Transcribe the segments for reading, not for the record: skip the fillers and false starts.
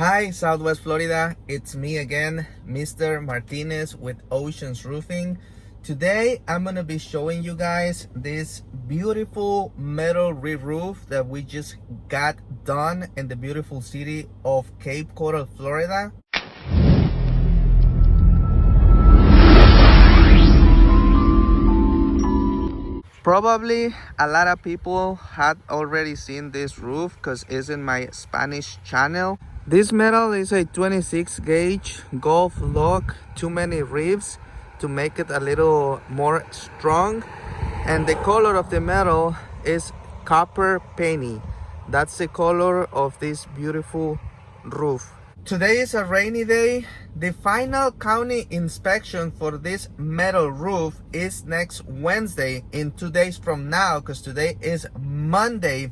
Hi, Southwest Florida. It's me again, Mr. Martinez with Oceans Roofing. Today, I'm going to be showing you guys this beautiful metal re-roof that we just got done in the beautiful city of Cape Coral, Florida. Probably a lot of people had already seen this roof because it's in my Spanish channel. This metal is a 26 gauge Gulf lock, too many ribs to make it a little more strong. And the color of the metal is copper penny. That's the color of this beautiful roof. Today is a rainy day. The final county inspection for this metal roof is next Wednesday, in 2 days from now, because today is Monday.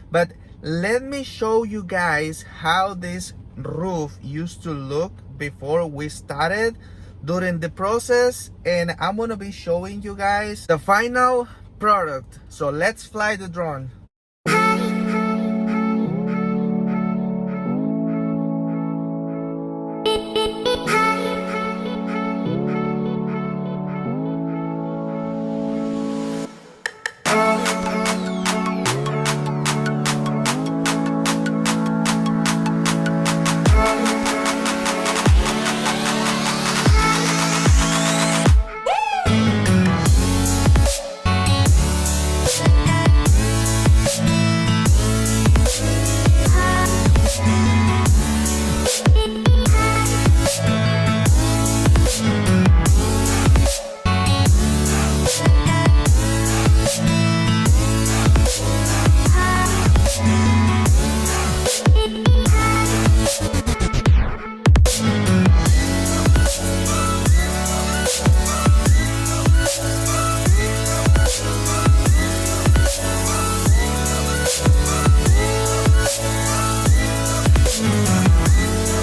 But let me show you guys how this roof used to look before we started during the process, and I'm going to be showing you guys the final product. So let's fly the drone.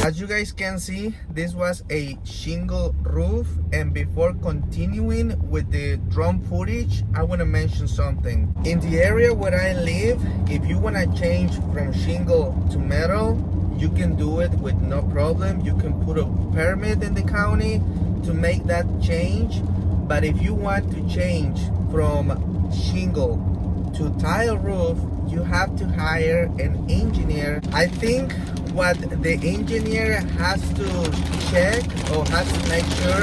As you guys can see, this was a shingle roof, and before continuing with the drone footage, I want to mention something. In the area where I live, if you want to change from shingle to metal, you can do it with no problem. You can put a permit in the county to make that change. But if you want to change from shingle to tile roof, you have to hire an engineer. I think what the engineer has to check or has to make sure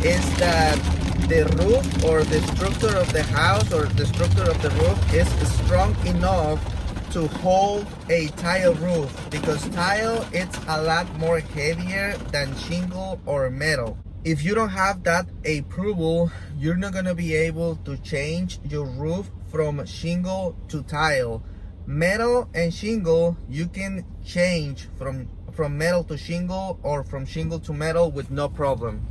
is that the roof or the structure of the house or the structure of the roof is strong enough to hold a tile roof, because tile, it's a lot more heavier than shingle or metal. If you don't have that approval, you're not gonna be able to change your roof from shingle to tile. Metal and shingle, you can change from metal to shingle or from shingle to metal with no problem.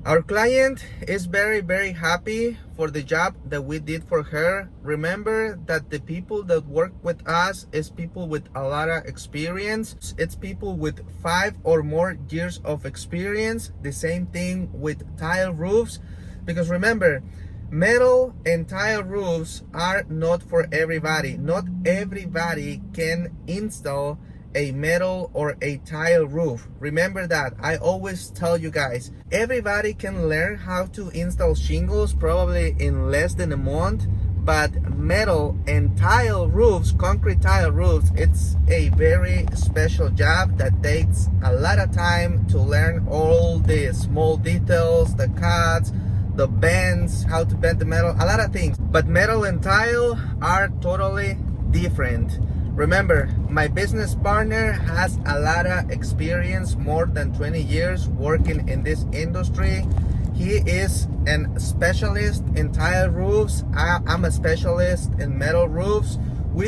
Our client is very happy for the job that we did for her. Remember that the people that work with us is people with a lot of experience. It's people with 5 or more years of experience. The same thing with tile roofs, because remember, metal and tile roofs are not for everybody. Not everybody can install a metal or a tile roof. Remember that. I always tell you guys, everybody can learn how to install shingles probably in less than a month, but metal and tile roofs, concrete tile roofs, it's a very special job that takes a lot of time to learn all the small details, the cuts, the bends, how to bend the metal, a lot of things. But metal and tile are totally different. Remember, my business partner has a lot of experience, more than 20 years working in this industry. He is a specialist in tile roofs. I'm a specialist in metal roofs.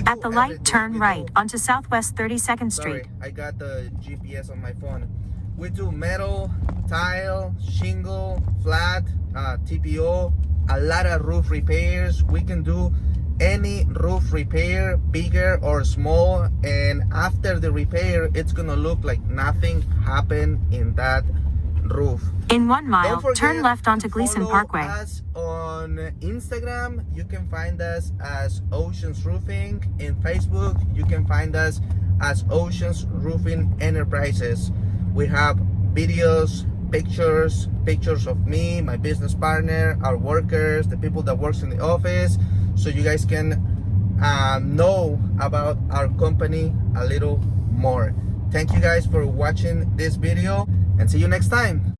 At the light, turn right onto Southwest 32nd Street. Sorry, I got the GPS on my phone. We do metal, tile, shingle, flat, TPO, a lot of roof repairs. We can do any roof repair, bigger or small, and after the repair, it's gonna look like nothing happened in that roof. In 1 Don't mile, forget turn left onto to Gleason follow Parkway. us on Instagram. You can find us as Oceans Roofing. In Facebook, you can find us as Oceans Roofing Enterprises. We have videos, pictures of me, my business partner, our workers, the people that works in the office, so you guys can know about our company a little more. Thank you guys for watching this video, and see you next time.